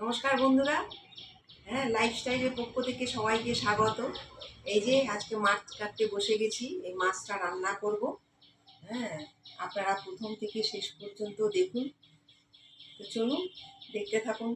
নমস্কার বন্ধুরা। লাইফস্টাইলের পক্ষ থেকে সবাইকে স্বাগত। এই যে আজকে মাছ কাটতে বসে গেছি, এই মাছটা রান্না করব। হ্যাঁ, আপনারা প্রথম থেকে শেষ পর্যন্ত দেখুন। তো চলুন দেখতে থাকুন।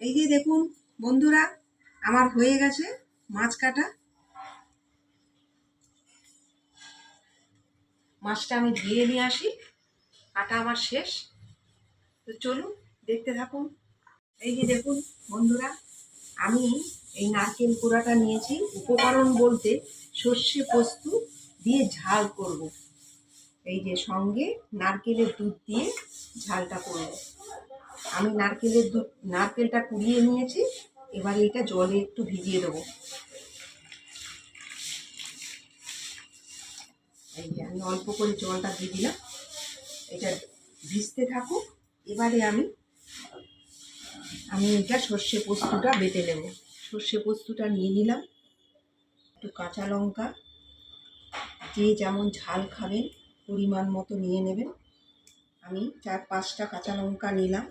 এই যে দেখুন বন্ধুরা, আমার হয়ে গেছে মাছ কাটা। মাছটা আমি ধুয়ে নিয়ে আসি, কাটা আমার শেষ। তো চলুন দেখতে থাকুন। এই যে দেখুন বন্ধুরা, আমি এই নারকেল কোড়াটা নিয়েছি। উপকরণ বলতে সর্ষে পোস্ত দিয়ে ঝাল করব। এই যে সঙ্গে নারকেলের দুধ দিয়ে ঝালটা করব। আমি নারকেলটা কুড়িয়ে নিয়েছি। এবারে এটা জলে একটু ভিজিয়ে দেবো। এই যে আমি অল্প করে জলটা দিয়ে দিলাম, এটা ভিজতে থাকুক। এবারে আমি এটা সর্ষে পোস্তটা বেটে নেব। সর্ষে পোস্তটা নিয়ে নিলাম, একটু কাঁচা লঙ্কা, যে যেমন ঝাল খাবেন পরিমাণ মতো নিয়ে নেবেন। আমি 4-5টা কাঁচা লঙ্কা নিলাম,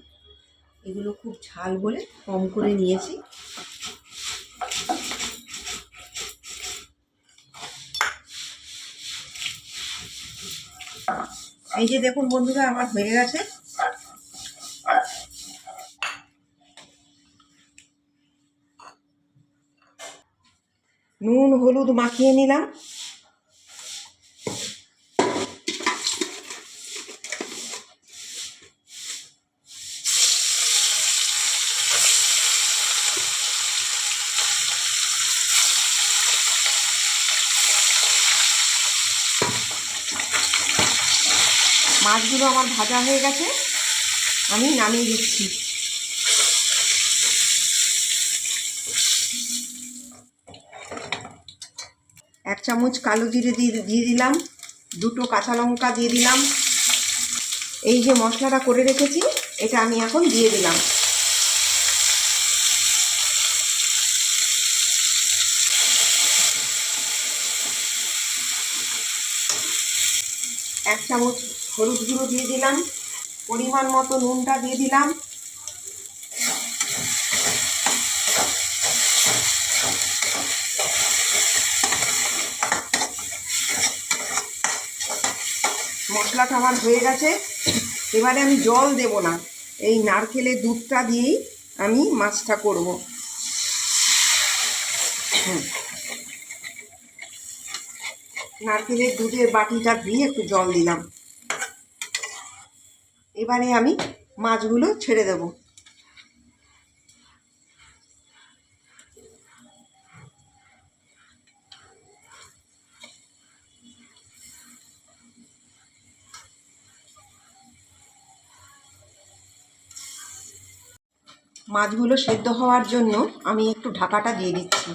এগুলো খুব ঝাল বলে কম করে নিয়েছি। এই যে দেখুন বন্ধুরা, আমার হয়ে গেছে। নুন হলুদ মাখিয়ে নিলাম। মাছগুলো আমার ভাজা হয়ে গেছে, আমি নামিয়ে দিচ্ছি। এক চামচ কালো জিরে দিয়ে দিলাম, 2টো কাঁচা লঙ্কা দিয়ে দিলাম। এই যে মশলাটা করে রেখেছি, এটা আমি এখন দিয়ে দিলাম। এক চামচ হলুদ গুঁড়ো দিয়ে দিলাম, পরিমাণ মতো নুনটা দিয়ে দিলাম। মশলাটা আমার হয়ে গেছে। এবারে আমি জল দেব না, এই নারকেলের দুধটা দিয়েই আমি মাছটা করব। নারকেলের দুধের বাটিটা দিয়ে একটু জল দিলাম। এবারে আমি মাছগুলো ছেড়ে দেব। মাছগুলো সেদ্ধ হওয়ার জন্য আমি একটু ঢাকাটা দিয়ে দিচ্ছি।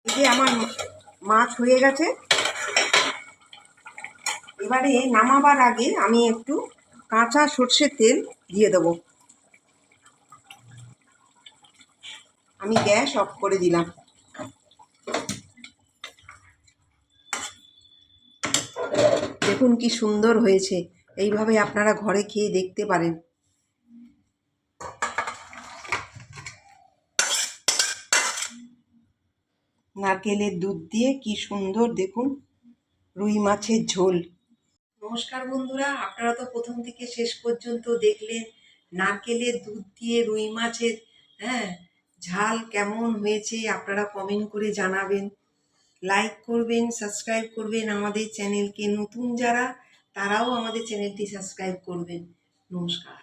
এই যে আমার মাছ হয়ে গেছে। এবারে নামাবার আগে আমি একটু কাঁচা সর্ষের তেল দিয়ে দেবো। আমি গ্যাস অফ করে দিলাম। দেখুন কি সুন্দর হয়েছে। এইভাবে আপনারা ঘরে খেয়ে দেখতে পারেন। নারকেলের দুধ দিয়ে কি সুন্দর দেখুন রুই মাছের ঝোল। নমস্কার বন্ধুরা, আপনারা তো প্রথম থেকে শেষ পর্যন্ত দেখলেন নারকেলের দুধ দিয়ে রুই মাছের ঝাল কেমন হয়েছে আপনারা কমেন্ট করে জানাবেন, লাইক করবেন, সাবস্ক্রাইব করবেন আমাদের চ্যানেলকে। নতুন যারা তারাও আমাদের চ্যানেলটি সাবস্ক্রাইব করবেন। নমস্কার।